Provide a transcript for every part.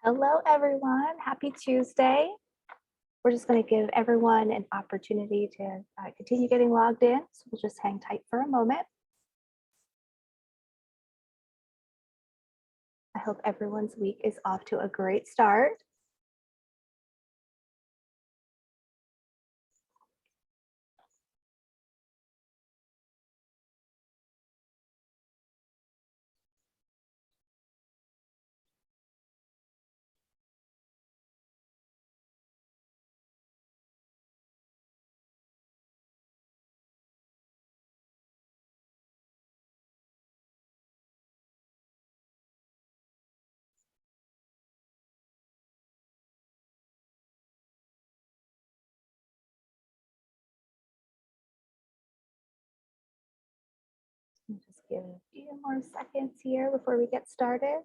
Hello, everyone. Happy Tuesday. We're just going to give everyone an opportunity to continue getting logged in. So we'll just hang tight for a moment. I hope everyone's week is off to a great start. Just give it a few more seconds here before we get started.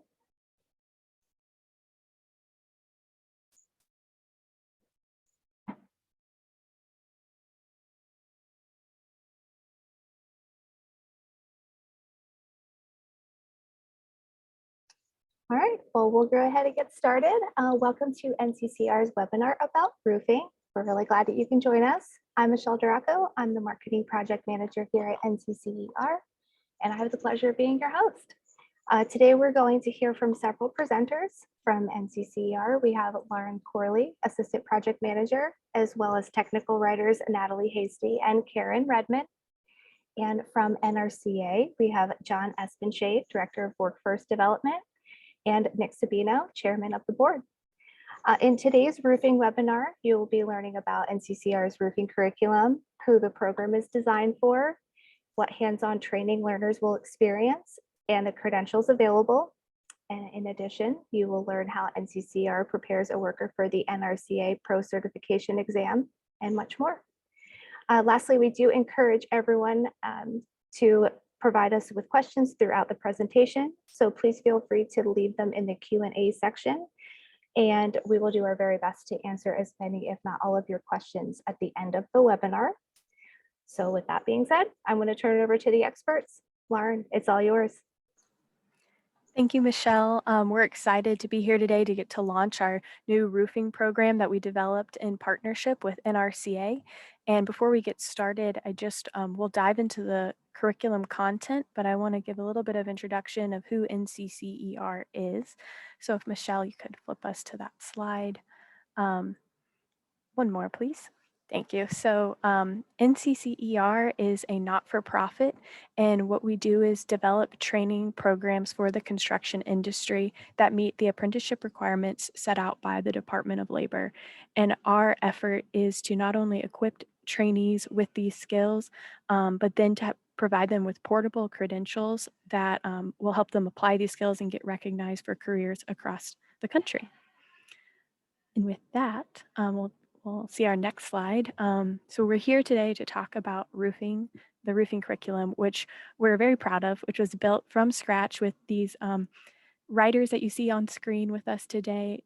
All right, well, we'll go ahead and get started. Welcome to NCCER's webinar about roofing. We're really glad that you can join us. I'm Michelle Duraco. I'm the Marketing Project Manager here at NCCER, and I have the pleasure of being your host. Today, we're going to hear from several presenters from NCCER. We have Lauren Corley, Assistant Project Manager, as well as technical writers Natalie Hasty and Karen Redmond. And from NRCA, we have John Esbenshade, Director of Workforce Development, and Nick Sabino, Chairman of the Board. In today's roofing webinar, you will be learning about NCCER's roofing curriculum, who the program is designed for, what hands-on training learners will experience, and the credentials available. And in addition, you will learn how NCCER prepares a worker for the NRCA ProCertification exam and much more. Lastly, we do encourage everyone to provide us with questions throughout the presentation. So please feel free to leave them in the Q&A section, and we will do our very best to answer as many, if not all, of your questions at the end of the webinar. So with that being said, I'm going to turn it over to the experts. Lauren, it's all yours. Thank you, Michelle. We're excited to be here today to get to launch our new roofing program that we developed in partnership with NRCA. And before we get started, I just we'll dive into the curriculum content, but I want to give a little bit of introduction of who NCCER is. So if Michelle, you could flip us to that slide. One more, please. Thank you. So NCCER is a not-for-profit, and what we do is develop training programs for the construction industry that meet the apprenticeship requirements set out by the Department of Labor. And our effort is to not only equip trainees with these skills, but then to provide them with portable credentials that will help them apply these skills and get recognized for careers across the country. And with that, we'll see our next slide. So we're here today to talk about roofing, the roofing curriculum, which we're very proud of, which was built from scratch with these writers that you see on screen with us today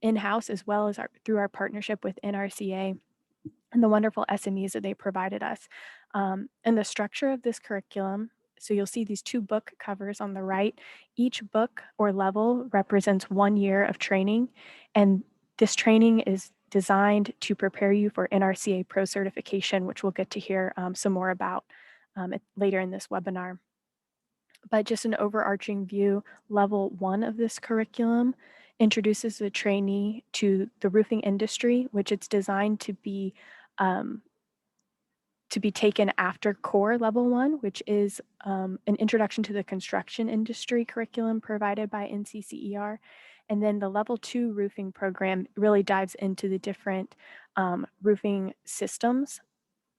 in-house, as well as through our partnership with NRCA and the wonderful SMEs that they provided us. And the structure of this curriculum, so you'll see these two book covers on the right. Each book or level represents 1 year of training, and this training is designed to prepare you for NRCA Pro certification, which we'll get to hear some more about later in this webinar. But just an overarching view, level 1 of this curriculum introduces the trainee to the roofing industry, which it's designed to be taken after core level 1, which is an introduction to the construction industry curriculum provided by NCCER. And then the level 2 roofing program really dives into the different roofing systems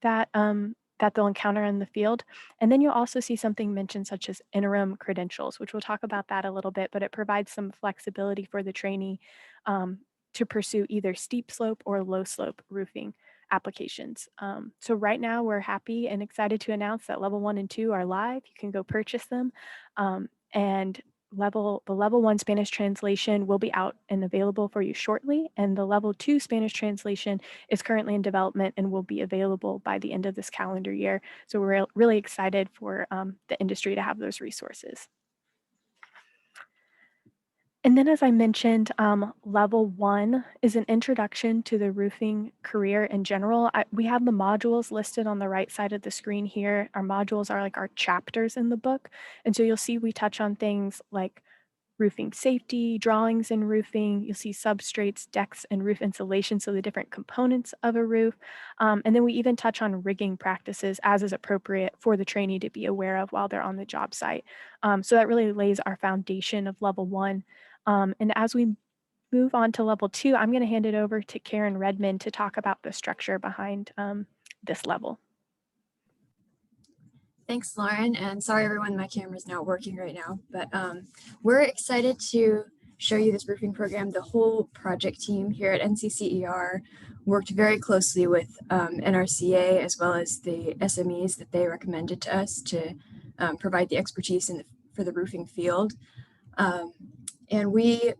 that they'll encounter in the field. And then you'll also see something mentioned such as interim credentials, which we'll talk about that a little bit, but it provides some flexibility for the trainee to pursue either steep slope or low slope roofing applications. So right now we're happy and excited to announce that level 1 and 2 are live. You can go purchase them. And the level 1 Spanish translation will be out and available for you shortly. And the level 2 Spanish translation is currently in development and will be available by the end of this calendar year. So we're really excited for the industry to have those resources. And then, as I mentioned, level 1 is an introduction to the roofing career in general. We have the modules listed on the right side of the screen here. Our modules are like our chapters in the book. And so you'll see we touch on things like roofing safety, drawings in roofing. You'll see substrates, decks, and roof insulation, so the different components of a roof. And then we even touch on rigging practices as is appropriate for the trainee to be aware of while they're on the job site. So that really lays our foundation of level 1. And as we move on to level 2, I'm going to hand it over to Karen Redmond to talk about the structure behind this level. Thanks, Lauren, and sorry everyone, my camera's not working right now, but we're excited to show you this roofing program. The whole project team here at NCCER worked very closely with NRCA as well as the SMEs that they recommended to us to provide the expertise for the roofing field. And we,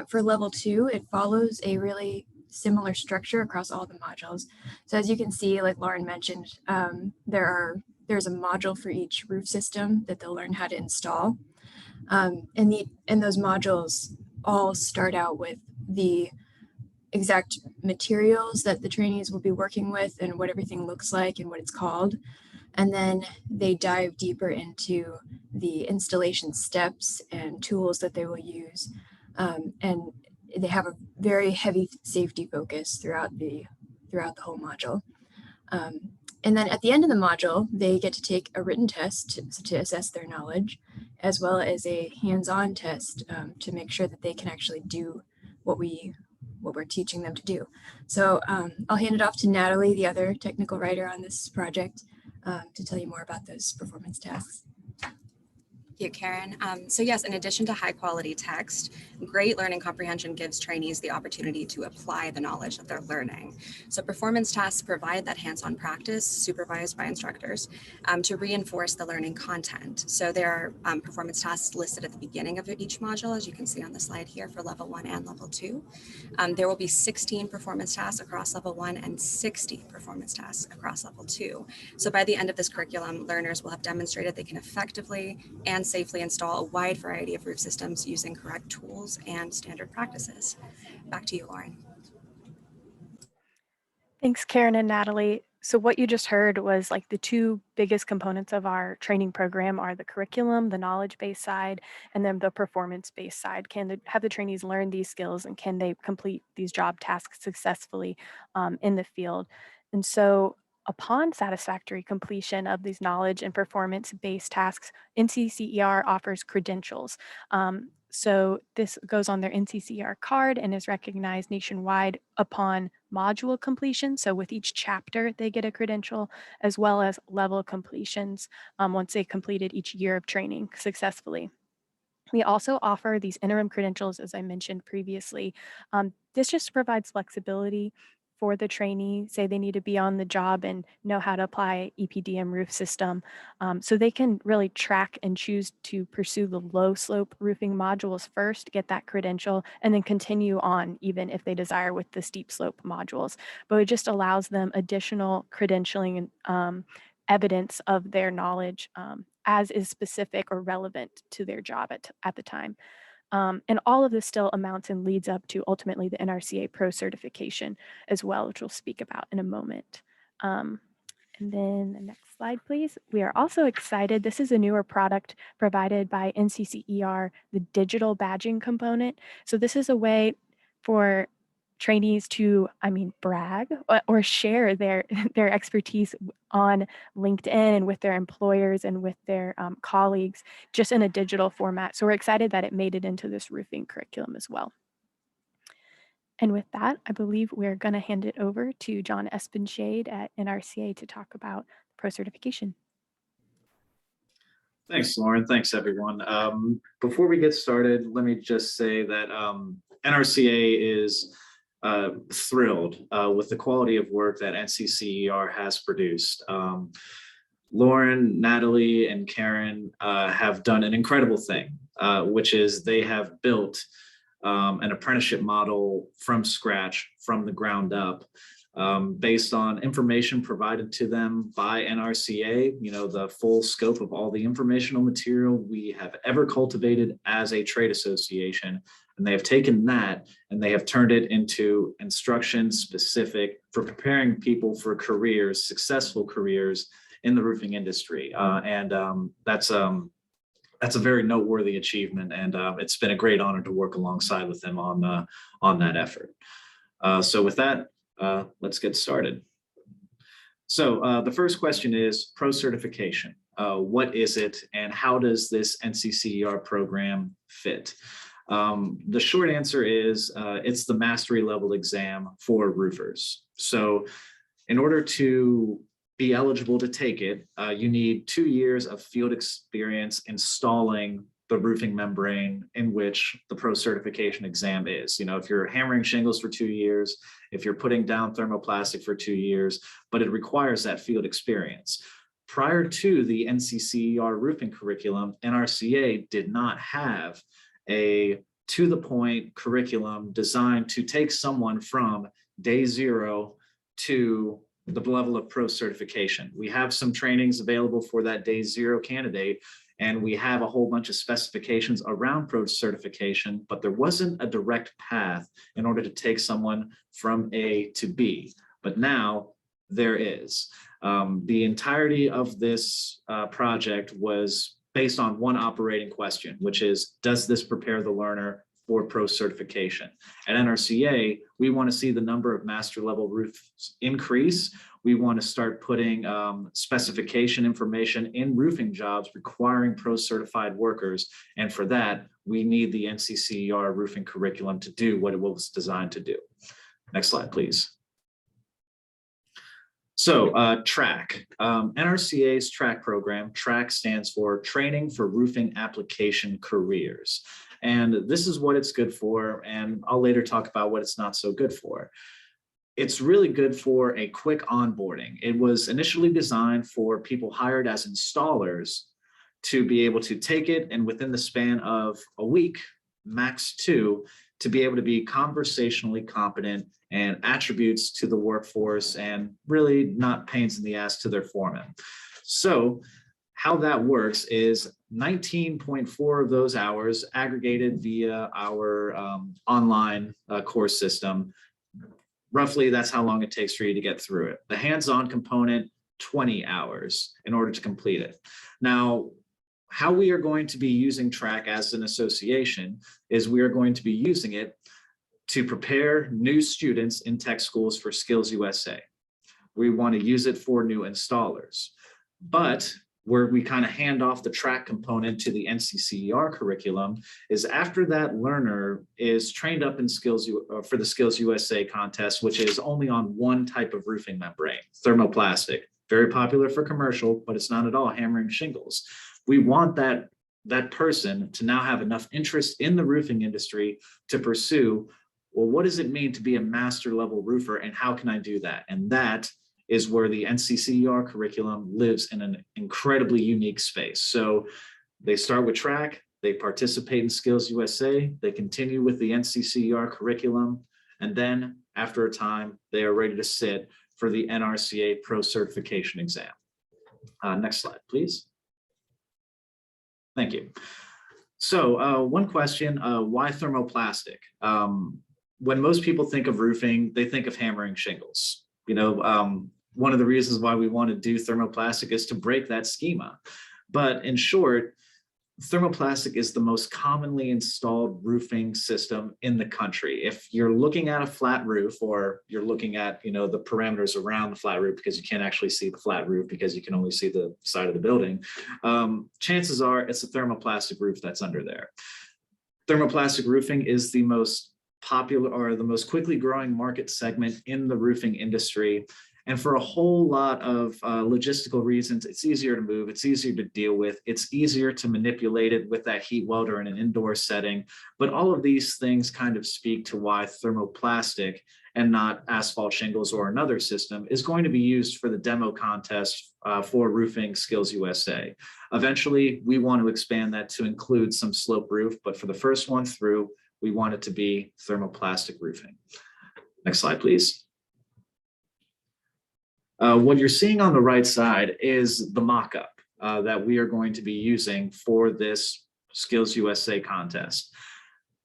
for level 2, it follows a really similar structure across all the modules. So as you can see, like Lauren mentioned, there's a module for each roof system that they'll learn how to install. And those modules all start out with the exact materials that the trainees will be working with and what everything looks like and what it's called. And then they dive deeper into the installation steps and tools that they will use. And they have a very heavy safety focus throughout the whole module. And then at the end of the module, they get to take a written test to assess their knowledge, as well as a hands-on test to make sure that they can actually do what we're teaching them to do. So I'll hand it off to Natalie, the other technical writer on this project, to tell you more about those performance tasks. Thank you, Karen. So yes, in addition to high quality text, great learning comprehension gives trainees the opportunity to apply the knowledge that they're learning. So performance tasks provide that hands-on practice supervised by instructors to reinforce the learning content. So there are performance tasks listed at the beginning of each module, as you can see on the slide here for level 1 and level 2. There will be 16 performance tasks across level 1 and 60 performance tasks across level 2. So by the end of this curriculum, learners will have demonstrated they can effectively and safely install a wide variety of roof systems using correct tools and standard practices. Back to you, Lauren. Thanks, Karen and Natalie. So what you just heard was like the two biggest components of our training program are the curriculum, the knowledge-based side, and then the performance-based side. Have the trainees learn these skills and can they complete these job tasks successfully in the field? And so upon satisfactory completion of these knowledge and performance-based tasks, NCCER offers credentials. So this goes on their NCCER card and is recognized nationwide upon module completion. So with each chapter, they get a credential, as well as level completions once they completed each year of training successfully. We also offer these interim credentials, as I mentioned previously. This just provides flexibility for the trainee, say they need to be on the job and know how to apply EPDM roof system. So they can really track and choose to pursue the low slope roofing modules first, get that credential, and then continue on even if they desire with the steep slope modules. But it just allows them additional credentialing and evidence of their knowledge as is specific or relevant to their job at the time. And all of this still amounts and leads up to ultimately the NRCA ProCertification as well, which we'll speak about in a moment. And then the next slide, please. We are also excited. This is a newer product provided by NCCER, the digital badging component. So this is a way for trainees to, brag or share their expertise on LinkedIn and with their employers and with their colleagues, just in a digital format. So we're excited that it made it into this roofing curriculum as well. And with that, I believe we're going to hand it over to John Esbenshade at NRCA to talk about ProCertification. Thanks, Lauren. Thanks, everyone. Before we get started, let me just say that NRCA is thrilled with the quality of work that NCCER has produced. Lauren, Natalie, and Karen have done an incredible thing, which is they have built an apprenticeship model from scratch, from the ground up, based on information provided to them by NRCA, the full scope of all the informational material we have ever cultivated as a trade association. And they have taken that and they have turned it into instruction specific for preparing people for careers, successful careers in the roofing industry. That's a very noteworthy achievement. And it's been a great honor to work alongside with them on that effort. So with that, let's get started. So the first question is ProCertification. What is it and how does this NCCER program fit? The short answer is it's the mastery level exam for roofers. So in order to be eligible to take it, you need 2 years of field experience installing the roofing membrane in which the ProCertification exam is. If you're hammering shingles for 2 years, if you're putting down thermoplastic for 2 years, but it requires that field experience. Prior to the NCCER roofing curriculum, NRCA did not have a to-the-point curriculum designed to take someone from day 0 to the level of ProCertification. We have some trainings available for that day 0 candidate, and we have a whole bunch of specifications around ProCertification, but there wasn't a direct path in order to take someone from A to B. But now there is. The entirety of this project was based on one operating question, which is, does this prepare the learner for ProCertification? At NRCA, we want to see the number of master level roofs increase. We want to start putting specification information in roofing jobs requiring pro-certified workers. And for that, we need the NCCER roofing curriculum to do what it was designed to do. Next slide, please. So TRAC, NRCA's TRAC program, TRAC stands for Training for Roofing Application Careers. And this is what it's good for, and I'll later talk about what it's not so good for. It's really good for a quick onboarding. It was initially designed for people hired as installers to be able to take it and within the span of a week, max 2, to be able to be conversationally competent and attributes to the workforce and really not pains in the ass to their foreman. So how that works is 19.4 of those hours aggregated via our online course system. Roughly, that's how long it takes for you to get through it. The hands-on component, 20 hours in order to complete it. Now, how we are going to be using TRAC as an association is we are going to be using it to prepare new students in tech schools for Skills USA. We want to use it for new installers, but where we kind of hand off the TRAC component to the NCCER curriculum is after that learner is trained up in for the Skills USA contest, which is only on one type of roofing membrane, thermoplastic, very popular for commercial, but it's not at all hammering shingles. We want that person to now have enough interest in the roofing industry to pursue, well, what does it mean to be a master level roofer and how can I do that? And that is where the NCCER curriculum lives in an incredibly unique space. So they start with TRAC, they participate in Skills USA, they continue with the NCCER curriculum, and then after a time, they are ready to sit for the NRCA ProCertification exam. Next slide, please. Thank you. So one question, why thermoplastic? When most people think of roofing, they think of hammering shingles. One of the reasons why we want to do thermoplastic is to break that schema. But in short, thermoplastic is the most commonly installed roofing system in the country. If you're looking at a flat roof or you're looking at, the parameters around the flat roof because you can't actually see the flat roof because you can only see the side of the building, chances are it's a thermoplastic roof that's under there. Thermoplastic roofing is the most popular or the most quickly growing market segment in the roofing industry. And for a whole lot of logistical reasons, it's easier to move, it's easier to deal with, it's easier to manipulate it with that heat welder in an indoor setting. But all of these things kind of speak to why thermoplastic and not asphalt shingles or another system is going to be used for the demo contest for Roofing Skills USA. Eventually, we want to expand that to include some slope roof, but for the first one through, we want it to be thermoplastic roofing. Next slide, please. What you're seeing on the right side is the mock-up that we are going to be using for this Skills USA contest.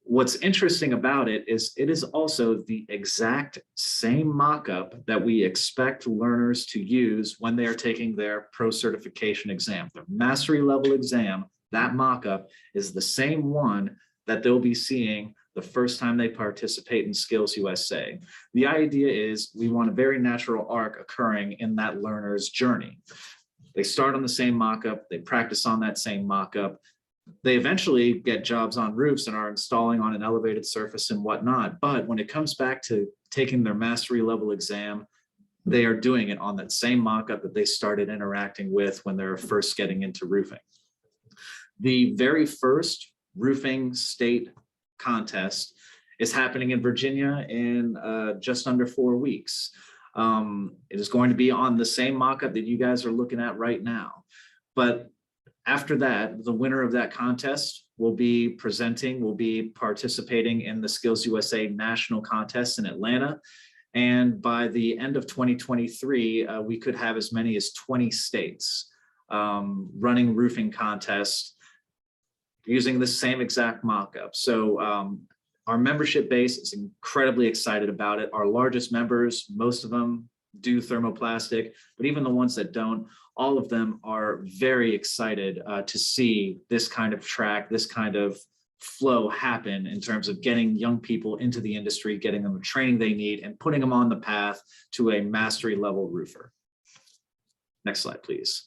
What's interesting about it is also the exact same mock-up that we expect learners to use when they are taking their ProCertification exam. The mastery level exam, that mock-up is the same one that they'll be seeing the first time they participate in Skills USA. The idea is we want a very natural arc occurring in that learner's journey. They start on the same mock-up, they practice on that same mock-up, they eventually get jobs on roofs and are installing on an elevated surface and whatnot. But when it comes back to taking their mastery level exam, they are doing it on that same mock-up that they started interacting with when they're first getting into roofing. The very first roofing state contest is happening in Virginia in just under 4 weeks. It is going to be on the same mock-up that you guys are looking at right now. But after that, the winner of that contest will be participating in the Skills USA National Contest in Atlanta. And by the end of 2023, we could have as many as 20 states running roofing contests using the same exact mock-up. So our membership base is incredibly excited about it. Our largest members, most of them do thermoplastic, but even the ones that don't, all of them are very excited to see this kind of track, this kind of flow happen in terms of getting young people into the industry, getting them the training they need, and putting them on the path to a mastery level roofer. Next slide, please.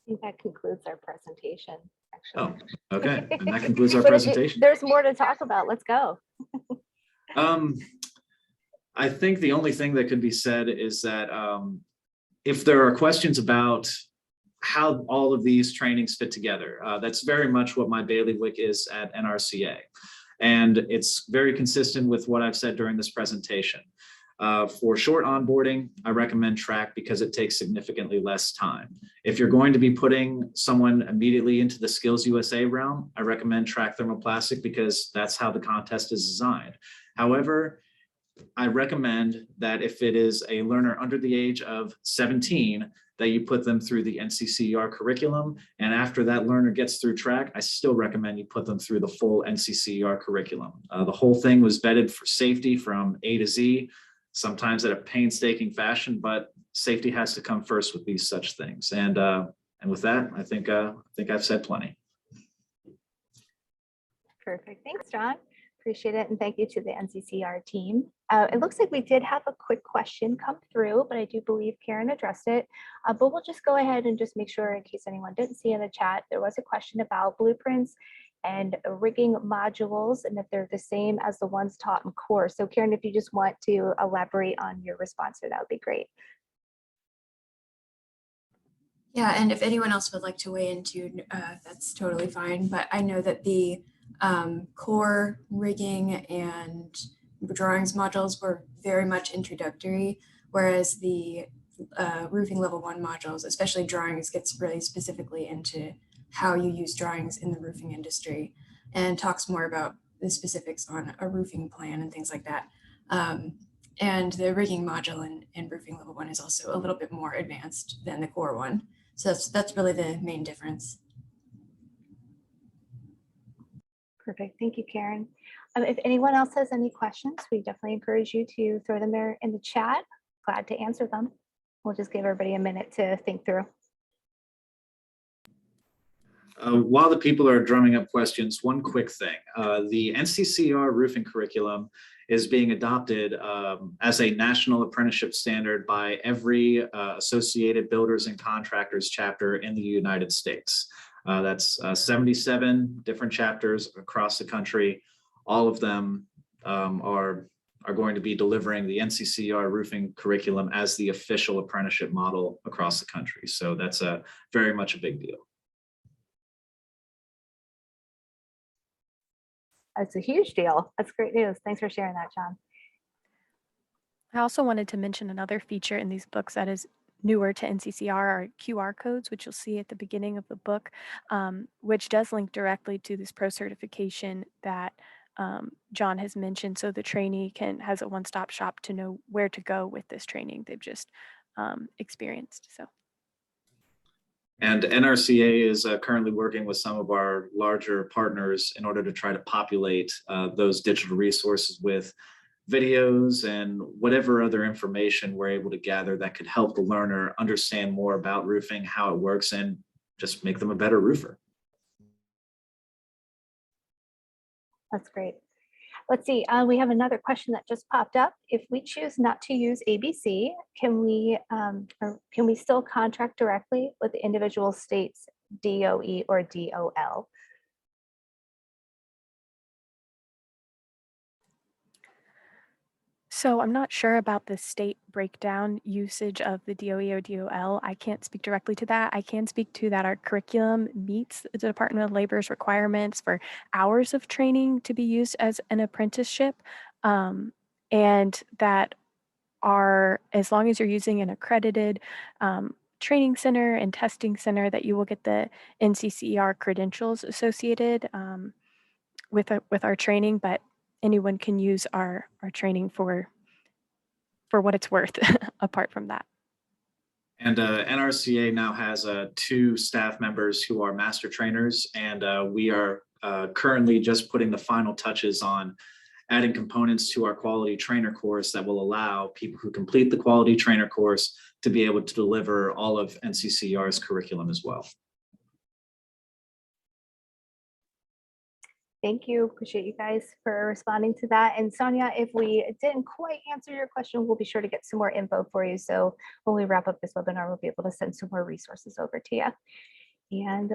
I think that concludes our presentation, actually. Oh, okay. And that concludes our But presentation. there's more to talk about. Let's go. I think the only thing that could be said is that if there are questions about how all of these trainings fit together, that's very much what my bailiwick is at NRCA. And it's very consistent with what I've said during this presentation. For short onboarding, I recommend track because it takes significantly less time. If you're going to be putting someone immediately into the Skills USA realm, I recommend track thermoplastic because that's how the contest is designed. However, I recommend that if it is a learner under the age of 17, that you put them through the NCCER curriculum. And after that learner gets through track, I still recommend you put them through the full NCCER curriculum. The whole thing was vetted for safety from A to Z, sometimes at a painstaking fashion, but safety has to come first with these such things. And with that, I think I've said plenty. Perfect. Thanks, John. Appreciate it. And thank you to the NCCER team. It looks like we did have a quick question come through, but I do believe Karen addressed it. But we'll just go ahead and just make sure, in case anyone didn't see in the chat, there was a question about blueprints and rigging modules and if they're the same as the ones taught in core. So Karen, if you just want to elaborate on your response, that would be great. Yeah, and if anyone else would like to weigh in too, that's totally fine. But I know that the core rigging and drawings modules were very much introductory, whereas the roofing level 1 modules, especially drawings, gets really specifically into how you use drawings in the roofing industry and talks more about the specifics on a roofing plan and things like that. And the rigging module in roofing level 1 is also a little bit more advanced than the core one. So that's really the main difference. Perfect. Thank you, Karen. If anyone else has any questions, we definitely encourage you to throw them there in the chat. Glad to answer them. We'll just give everybody a minute to think through. While the people are drumming up questions, one quick thing. The NCCER roofing curriculum is being adopted as a national apprenticeship standard by every Associated Builders and Contractors chapter in the United States. That's 77 different chapters across the country. All of them are going to be delivering the NCCER roofing curriculum as the official apprenticeship model across the country. So that's very much a big deal. It's a huge deal. That's great news. Thanks for sharing that, John. I also wanted to mention another feature in these books that is newer to NCCER are QR codes, which you'll see at the beginning of the book, which does link directly to this ProCertification that John has mentioned, so the trainee has a one-stop shop to know where to go with this training they've just experienced. So. And NRCA is currently working with some of our larger partners in order to try to populate those digital resources with videos and whatever other information we're able to gather that could help the learner understand more about roofing, how it works, and just make them a better roofer. That's great. Let's see, we have another question that just popped up. If we choose not to use ABC, can we still contract directly with the individual states DOE or DOL? So I'm not sure about the state breakdown usage of the DOE or DOL. I can't speak directly to that. I can speak to that our curriculum meets the Department of Labor's requirements for hours of training to be used as an apprenticeship, and that as long as you're using an accredited training center and testing center, that you will get the NCCER credentials associated with our training, but anyone can use our training for what it's worth apart from that. And NRCA now has 2 staff members who are master trainers, and we are currently just putting the final touches on adding components to our quality trainer course that will allow people who complete the quality trainer course to be able to deliver all of NCCER's curriculum as well. Thank you. Appreciate you guys for responding to that. And Sonia, if we didn't quite answer your question, we'll be sure to get some more info for you. So when we wrap up this webinar, we'll be able to send some more resources over to you. And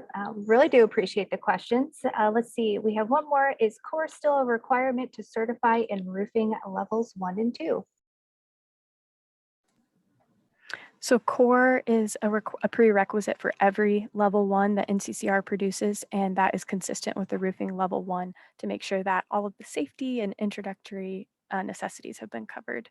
really do appreciate the questions. Let's see, we have one more. Is core still a requirement to certify in roofing levels 1 and 2? So core is a prerequisite for every level 1 that NCCER produces, and that is consistent with the roofing level 1 to make sure that all of the safety and introductory necessities have been covered.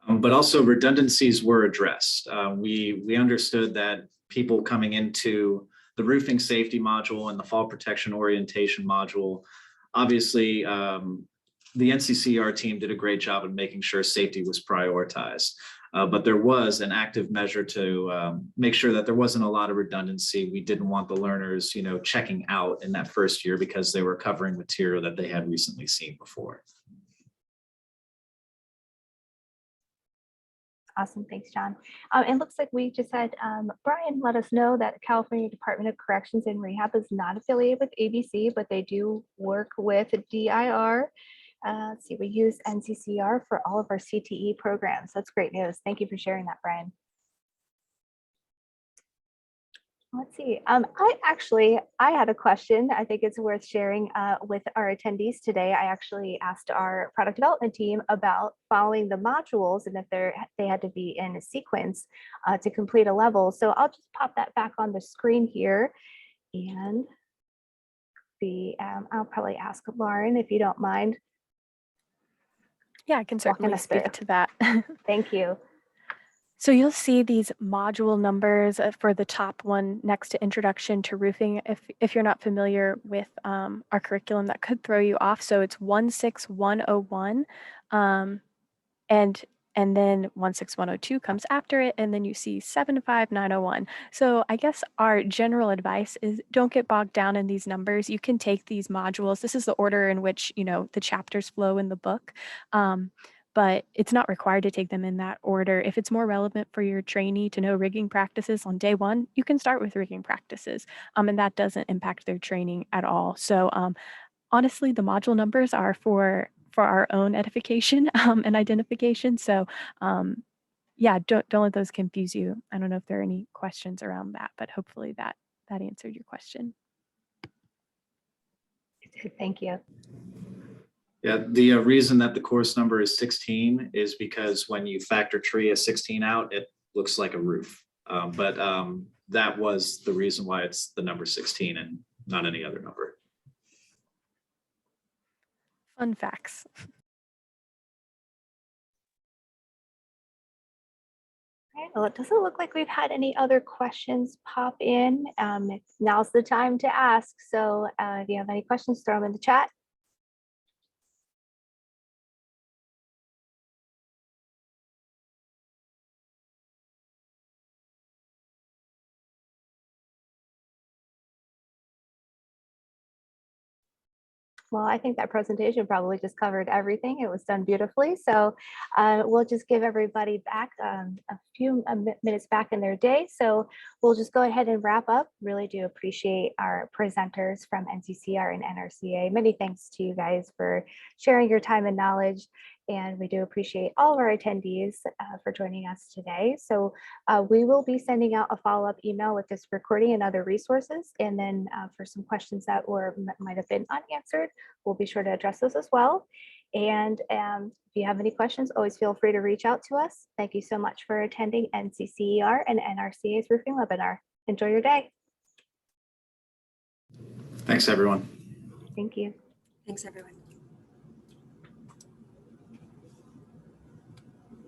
But also redundancies were addressed. We understood that people coming into the roofing safety module and the fall protection orientation module, obviously the NCCER team did a great job of making sure safety was prioritized. But there was an active measure to make sure that there wasn't a lot of redundancy. We didn't want the learners, checking out in that first year because they were covering material that they had recently seen before. Awesome, thanks, John. It looks like we just had Brian let us know that the California Department of Corrections and Rehab is not affiliated with ABC, but they do work with DIR. Let's see, we use NCCER for all of our CTE programs. That's great news. Thank you for sharing that, Brian. Let's see. I had a question. I think it's worth sharing with our attendees today. I actually asked our product development team about following the modules and if they had to be in a sequence to complete a level. So I'll just pop that back on the screen here, and I'll probably ask Lauren if you don't mind. Yeah, I can certainly speak to that. Thank you. So you'll see these module numbers for the top one next to Introduction to Roofing. If you're not familiar with our curriculum, that could throw you off. So it's 16101, and then 16102 comes after it, and then you see 75901. So I guess our general advice is don't get bogged down in these numbers. You can take these modules. This is the order in which the chapters flow in the book. But it's not required to take them in that order. If it's more relevant for your trainee to know rigging practices on day 1, you can start with rigging practices, and that doesn't impact their training at all. So honestly, the module numbers are for our own edification and identification. So yeah, don't let those confuse you. I don't know if there are any questions around that, but hopefully that answered your question. Thank you. Yeah, the reason that the course number is 16 is because when you factor tree as 16 out, it looks like a roof. But that was the reason why it's the number 16 and not any other number. Fun facts. right, well, it doesn't look like we've had any other questions pop in. Now's the time to ask. So if you have any questions, throw them in the chat. Well, I think that presentation probably just covered everything. It was done beautifully. So we'll just give everybody back a few minutes back in their day. So we'll just go ahead and wrap up. Really do appreciate our presenters from NCCER and NRCA. Many thanks to you guys for sharing your time and knowledge. And we do appreciate all of our attendees for joining us today. So we will be sending out a follow-up email with this recording and other resources. And then for some questions that might have been unanswered, we'll be sure to address those as well. And if you have any questions, always feel free to reach out to us. Thank you so much for attending NCCER and NRCA's roofing webinar. Enjoy your day. Thanks, everyone. Thank you. Thanks, everyone.